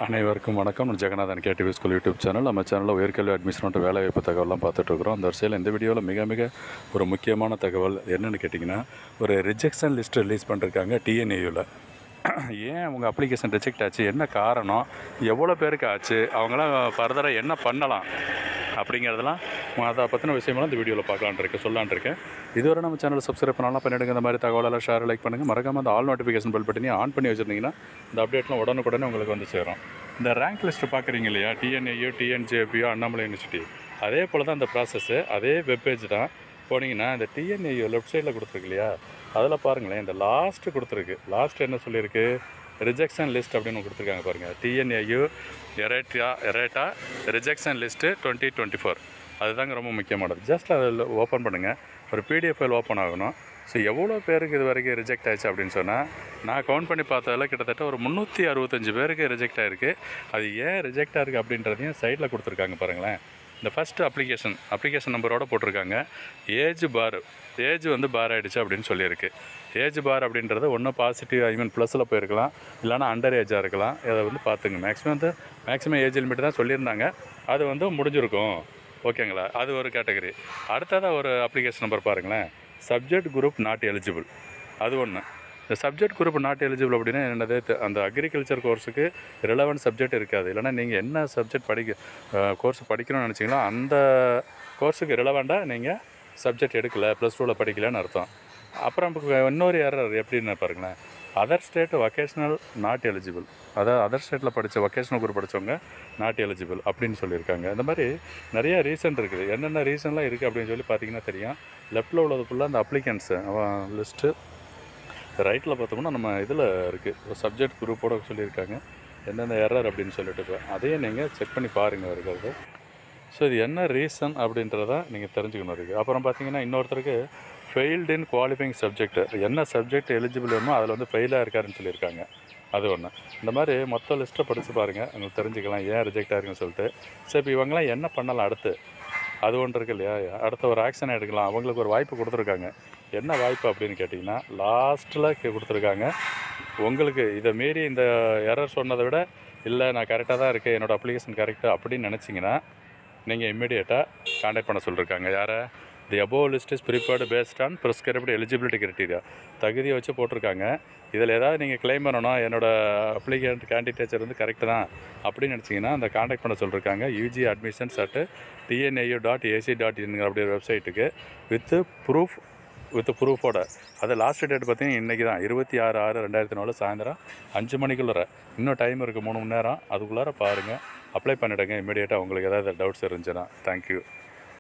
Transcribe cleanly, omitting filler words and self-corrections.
அனைவருக்கும் வணக்கம். நான் Jeganathan KTV school YouTube channel. நம்ம சேனலில் உயர்கல்வி அட்மிஷன் மற்றும் வேலைவாய்ப்பு தகவலாம் பார்த்துட்ருக்குறோம். அந்த வரிசையில் இந்த வீடியோவில் மிக ஒரு முக்கியமான தகவல் என்னென்னு கேட்டிங்கன்னா, ஒரு ரிஜெக்ஷன் லிஸ்ட் ரிலீஸ் பண்ணிருக்காங்க டிஎன்ஏயூவில். ஏன் அவங்க அப்ளிகேஷன் ரிஜெக்ட் ஆச்சு, என்ன காரணம், எவ்வளோ பேருக்கு ஆச்சு, அவங்களாம் ஃபர்தராக என்ன பண்ணலாம் அப்படிங்கிறதெல்லாம் அதை பற்றின விஷயமெல்லாம் இந்த வீடியோவில் சொல்லலான் இருக்கேன். இதுவரை நம்ம சேனல் சப்ஸ்கிரைப் பண்ணலாம் பண்ணிவிடுங்க. இந்த மாதிரி தகவலெல்லாம் ஷேர் லைக் பண்ணுங்கள். மறக்காமல் அந்த ஆல் நோட்டிஃபிகேஷன் பெல் பட்டனையும் ஆன் பண்ணி வச்சுருந்தீங்கன்னா இந்த அப்டேட்லாம் உடனுக்குடனே உங்களுக்கு வந்து சேரும். இந்த ரேங்க் லிஸ்ட்டு பார்க்குறீங்க இல்லையா, டிஎன்ஏயோ டிஎன்ஜேபியோ அண்ணாமலை யூனிவர்சிட்டி, அதே போல் தான் அந்த ப்ராசஸ்ஸு, அதே வெப்பேஜ் தான். போனீங்கன்னா இந்த டிஎன்ஏயோ லெஃப்ட் சைடில் கொடுத்துருக்கு இல்லையா, அதில் பாருங்களேன், இந்த லாஸ்ட்டு கொடுத்துருக்கு. லாஸ்ட்டு என்ன சொல்லியிருக்கு, ரிஜெக்ஷன் லிஸ்ட் அப்படின்னு கொடுத்துருக்காங்க பாருங்கள். TNAU errata rejection list 2024. அதுதாங்க ரொம்ப முக்கியமானது. ஜஸ்ட் அதில் ஓப்பன் பண்ணுங்கள். ஒரு பிடிஎஃப் ஃபைல் ஓப்பன் ஆகணும். ஸோ எவ்வளோ பேருக்கு இது வரைக்கும் ரிஜெக்ட் ஆயிடுச்சு அப்படின்னு சொன்னால், நான் கவுண்ட் பண்ணி பார்த்ததில் கிட்டத்தட்ட ஒரு 365 பேருக்கு ரிஜெக்ட் ஆகிருக்கு. அது ஏன் ரிஜெக்ட் ஆகிருக்கு அப்படின்றதையும் சைடில் கொடுத்துருக்காங்க பாருங்களேன். இந்த ஃபஸ்ட்டு அப்ளிகேஷன் நம்பரோடு போட்டிருக்காங்க. ஏஜ் பார் ஆகிடுச்சு அப்படின்னு சொல்லியிருக்கு. ஏஜ் பார் அப்படின்றது ஒன்றும் பாசிட்டிவ் ப்ளஸில் போயிருக்கலாம், இல்லைனா அண்டர் ஏஜாக இருக்கலாம். அதை பார்த்துங்க. மேக்ஸிமம் ஏஜ் லிமிட் தான் சொல்லியிருந்தாங்க. அது முடிஞ்சிருக்கும். ஓகேங்களா, அது ஒரு கேட்டகரி. அடுத்ததாக ஒரு அப்ளிகேஷன் நம்பர் பாருங்களேன். சப்ஜெக்ட் குரூப் நாட் எலிஜிபிள், அது ஒன்று. இந்த சப்ஜெக்ட் குரூப் நாட் எலிஜிபிள் அப்படின்னா என்னது, அந்த அக்ரிகல்ச்சர் கோர்ஸுக்கு ரிலவெண்ட் சப்ஜெக்ட் இருக்காது. இல்லைனா நீங்கள் என்ன சப்ஜெக்ட் கோர்ஸ் படிக்கணும்னு நினச்சிங்களோ அந்த கோர்ஸுக்கு ரிலவெண்ட்டாக நீங்கள் சப்ஜெக்ட் எடுக்கலை, +2 படிக்கலைன்னு அர்த்தம். அப்புறம் இன்னொரு எரர் எப்படின்னு பாருங்களேன். Other state vocational not eligible, அதாவது அதர் ஸ்டேட்டில் படித்த வொகேஷ்னல் குரூப் படித்தவங்க நாட் எலிஜிபிள் அப்படின்னு சொல்லியிருக்காங்க. இந்த மாதிரி நிறைய ரீசன் இருக்குது. என்னென்ன ரீசன்லாம் இருக்குது அப்படின்னு சொல்லி பார்த்தீங்கன்னா தெரியும். லெஃப்ட்டில் உள்ளது ஃபுல்லாக அந்த அப்ளிகன்ஸு லிஸ்ட்டு, ரைட்டில் பார்த்தோம்னா நம்ம இதில் இருக்குது சப்ஜெக்ட் குரூப்போடு சொல்லியிருக்காங்க என்னென்ன எரர் அப்படின்னு சொல்லிட்டு. அதையும் நீங்கள் செக் பண்ணி பாருங்கள் இருக்கிறது. ஸோ இது என்ன ரீசன் அப்படின்றத நீங்கள் தெரிஞ்சுக்கணும் இருக்குது. அப்புறம் பார்த்தீங்கன்னா இன்னொருத்தருக்கு ஃபெயில்டு இன் குவாலிஃபைங் சப்ஜெக்ட், என்ன சப்ஜெக்ட் எலிஜிபிள் வேணுமோ அதில் ஃபெயிலாக இருக்காருன்னு சொல்லியிருக்காங்க. அது ஒன்று. இந்த மாதிரி மொத்த லிஸ்ட்டை படித்து பாருங்கள், உங்களுக்கு தெரிஞ்சுக்கலாம் ஏன் ரிஜெக்ட் ஆகிருக்குன்னு சொல்லிட்டு. சரி, இப்போ இவங்களாம் என்ன பண்ணலாம் அடுத்து, அது ஒன்று இருக்குது இல்லையா. அடுத்த ஒரு ஆக்ஷன் எடுக்கலாம். அவங்களுக்கு ஒரு வாய்ப்பு கொடுத்துருக்காங்க. என்ன வாய்ப்பு அப்படின்னு கேட்டிங்கன்னா, லாஸ்ட்டில் கொடுத்துருக்காங்க. உங்களுக்கு இதை மீறி இந்த எரர் சொன்னதை விட, இல்லை நான் கரெக்டாக தான் இருக்கேன், என்னோடய அப்ளிகேஷன் கரெக்டாக அப்படின்னு நினச்சிங்கன்னா நீங்கள் இம்மிடியேட்டாக கான்டாக்ட் பண்ண சொல்லியிருக்காங்க. யாரை, தி above list is prepared based on prescribed eligibility criteria, தகுதியை வச்சு போட்டிருக்காங்க. இதில் ஏதாவது நீங்கள் கிளைம் பண்ணணும், என்னோடய கேண்டிடேச்சர் கரெக்டு தான் அப்படின்னு நினச்சிங்கன்னா அந்த கான்டாக்ட் பண்ண சொல்லியிருக்காங்க. UG admissions@tnu.ac.in அப்படி ஒரு வெப்சைட்டுக்கு வித் ப்ரூஃபோட. அது லாஸ்ட் டேட் பார்த்தீங்கன்னா இன்றைக்கி தான் 26/6/2004 சாயந்தரம் 5 மணிக்குள்ளே. இன்னும் டைம் இருக்குது 3 மணி நேரம். அதுக்குள்ளார பாருங்கள், அப்ளை பண்ணிவிடுங்க இமீடியேட்டாக. உங்களுக்கு ஏதாவது டவுட்ஸ் இருந்துச்சுன்னா. தேங்க்யூ.